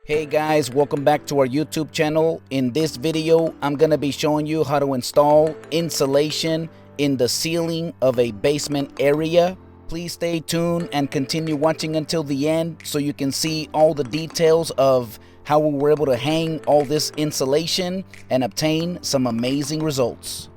Hey guys, welcome back to our YouTube channel. In this video, I'm going to be showing you how to install insulation in the ceiling of a basement area. Please stay tuned and continue watching until the end so you can see all the details of how we were able to hang all this insulation and obtain some amazing results.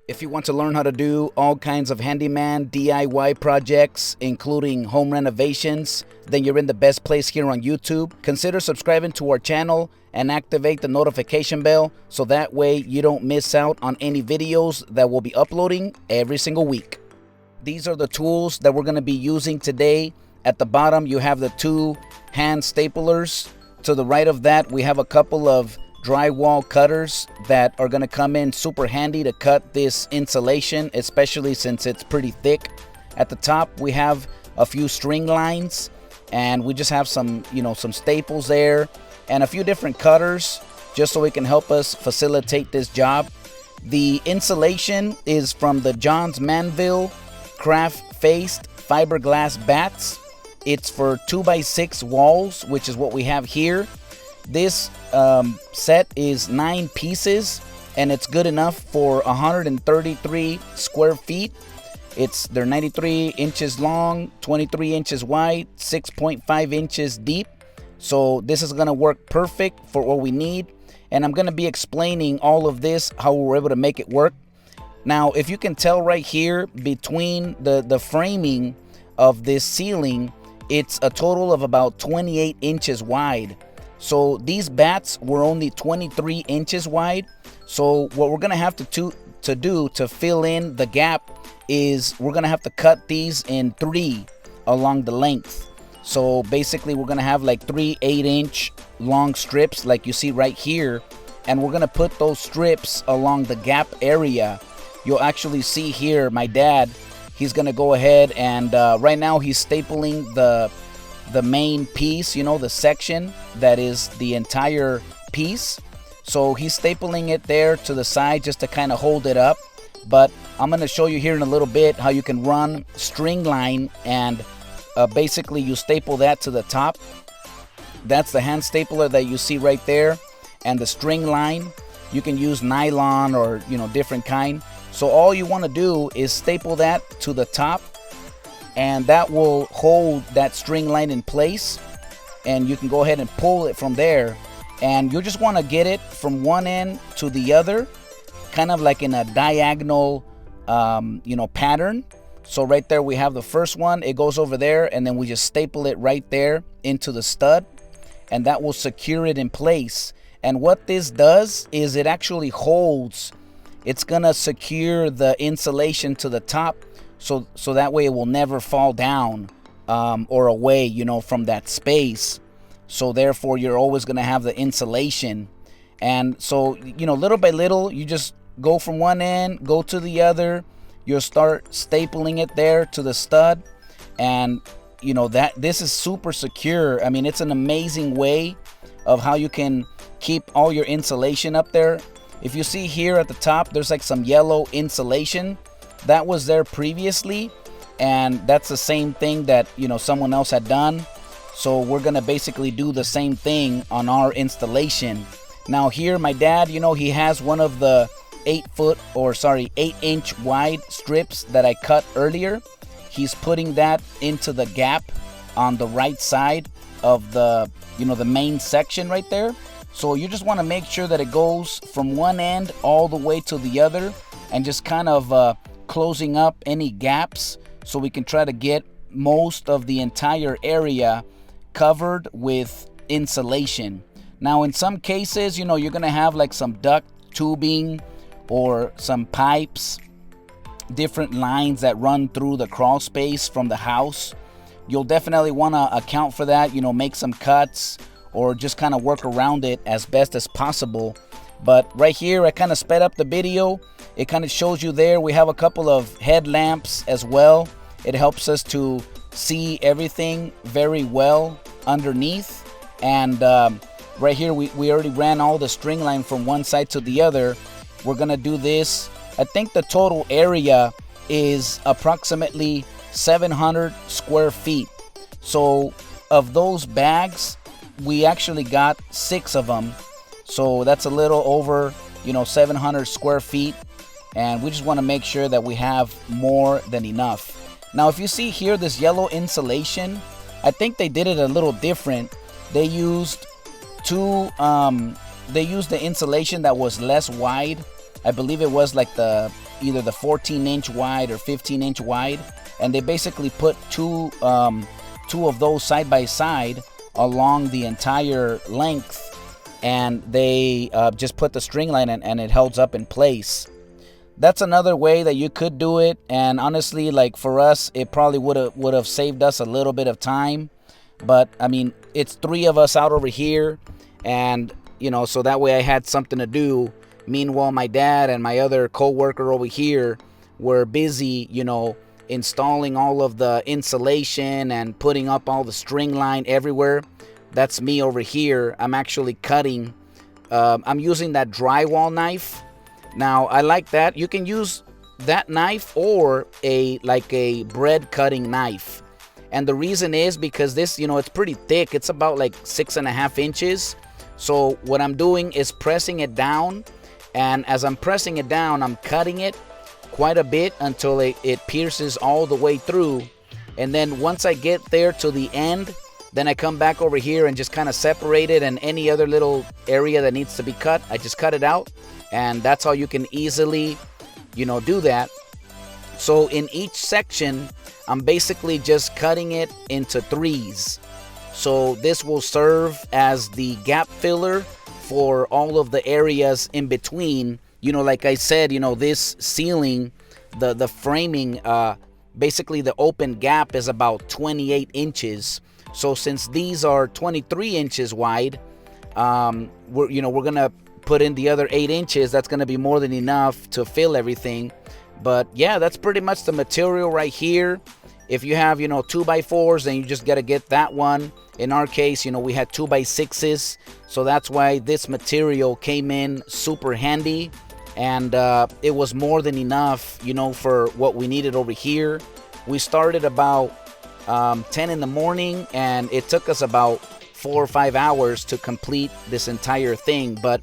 If you want to learn how to do all kinds of handyman DIY projects, including home renovations, then you're in the best place here on YouTube. Consider subscribing to our channel and activate the notification bell so that way you don't miss out on any videos that we'll be uploading every single week. These are the tools that we're going to be using today. At the bottom, you have the two hand staplers. To the right of that, we have a couple of drywall cutters that are going to come in super handy to cut this insulation, especially since it's pretty thick. At the top we have a few string lines, and we just have some staples there and a few different cutters just so it can help us facilitate this job. The insulation is from the Johns Manville craft faced fiberglass bats. It's for 2x6 walls, which is what we have here. This set is 9 pieces and it's good enough for 133 square feet. They're 93 inches long, 23 inches wide, 6.5 inches deep. So this is going to work perfect for what we need. And I'm going to be explaining all of this, how we were able to make it work. Now, if you can tell right here between the framing of this ceiling, it's a total of about 28 inches wide. So these bats were only 23 inches wide. So what we're gonna have to do to fill in the gap is we're gonna have to cut these in 3 along the length. So basically we're gonna have like 3 8-inch long strips like you see right here, and we're gonna put those strips along the gap area. You'll actually see here my dad, he's gonna go ahead and right now he's stapling the main piece, the section that is the entire piece. So he's stapling it there to the side just to kind of hold it up. But I'm going to show you here in a little bit how you can run string line and basically you staple that to the top. That's the hand stapler that you see right there. And the string line, you can use nylon or different kind. So all you want to do is staple that to the top, and that will hold that string line in place, and you can go ahead and pull it from there, and you just want to get it from one end to the other, kind of like in a diagonal pattern. So right there we have the first one, it goes over there, and then we just staple it right there into the stud, and that will secure it in place. And what this does is it actually holds, it's gonna secure the insulation to the top, so that way it will never fall down or away from that space. So therefore you're always going to have the insulation. And so little by little, you just go from one end, go to the other, you'll start stapling it there to the stud, and that this is super secure. I mean, it's an amazing way of how you can keep all your insulation up there. If you see here at the top, there's like some yellow insulation that was there previously, and that's the same thing that someone else had done. So we're gonna basically do the same thing on our installation. Now here my dad, he has one of the 8-inch wide strips that I cut earlier. He's putting that into the gap on the right side of the the main section right there. So you just want to make sure that it goes from one end all the way to the other, and just kind of closing up any gaps so we can try to get most of the entire area covered with insulation. Now in some cases, you're gonna have like some duct tubing or some pipes, different lines that run through the crawl space from the house. You'll definitely want to account for that, make some cuts or just kind of work around it as best as possible. But right here I kind of sped up the video. It kind of shows you there we have a couple of headlamps as well. It helps us to see everything very well underneath. And Right here, we already ran all the string line from one side to the other. We're gonna do this. I think the total area is approximately 700 square feet. So of those bags, we actually got 6 of them. So that's a little over, 700 square feet. And we just want to make sure that we have more than enough. Now, if you see here, this yellow insulation, I think they did it a little different. They used the insulation that was less wide. I believe it was like either the 14-inch wide or 15-inch wide, and they basically put two of those side by side along the entire length, and they just put the string line in, and it holds up in place. That's another way that you could do it, and honestly, like for us, it probably would have saved us a little bit of time. But I mean, it's 3 of us out over here, and so that way I had something to do. Meanwhile, my dad and my other co-worker over here were busy, installing all of the insulation and putting up all the string line everywhere. That's me over here. I'm actually cutting. I'm using that drywall knife. Now, I like that. You can use that knife or a bread cutting knife. And the reason is because this, it's pretty thick. It's about like 6.5 inches. So what I'm doing is pressing it down. And as I'm pressing it down, I'm cutting it quite a bit until it pierces all the way through. And then once I get there to the end, then I come back over here and just kind of separate it, and any other little area that needs to be cut, I just cut it out. And that's how you can easily, do that. So in each section, I'm basically just cutting it into 3s. So this will serve as the gap filler for all of the areas in between. Like I said, this ceiling, the framing, basically the open gap is about 28 inches. So since these are 23 inches wide, we're gonna put in the other 8 inches. That's gonna be more than enough to fill everything. But yeah, that's pretty much the material right here. If you have 2x4s, then you just gotta get that one. In our case, we had 2x6s, so that's why this material came in super handy. And it was more than enough, for what we needed over here. We started about 10 in the morning, and it took us about 4 or 5 hours to complete this entire thing. But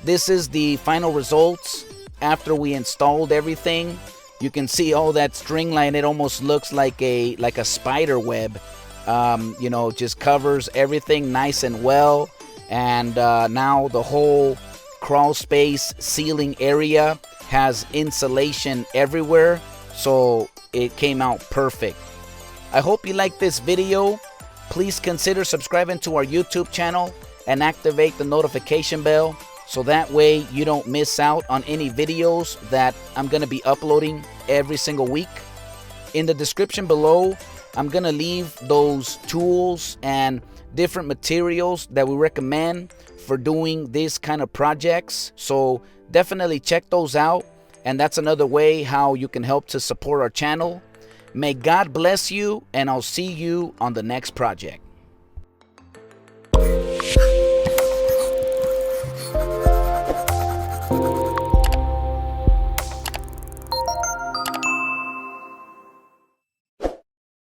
this is the final results after we installed everything. You can see all that string line. It almost looks like a spider web. Just covers everything nice and well. And now the whole crawl space ceiling area has insulation everywhere, so it came out perfect. I hope you liked this video. Please consider subscribing to our YouTube channel and activate the notification bell, so that way you don't miss out on any videos that I'm going to be uploading every single week. In the description below, I'm going to leave those tools and different materials that we recommend for doing these kind of projects. So definitely check those out. And that's another way how you can help to support our channel. May God bless you, and I'll see you on the next project.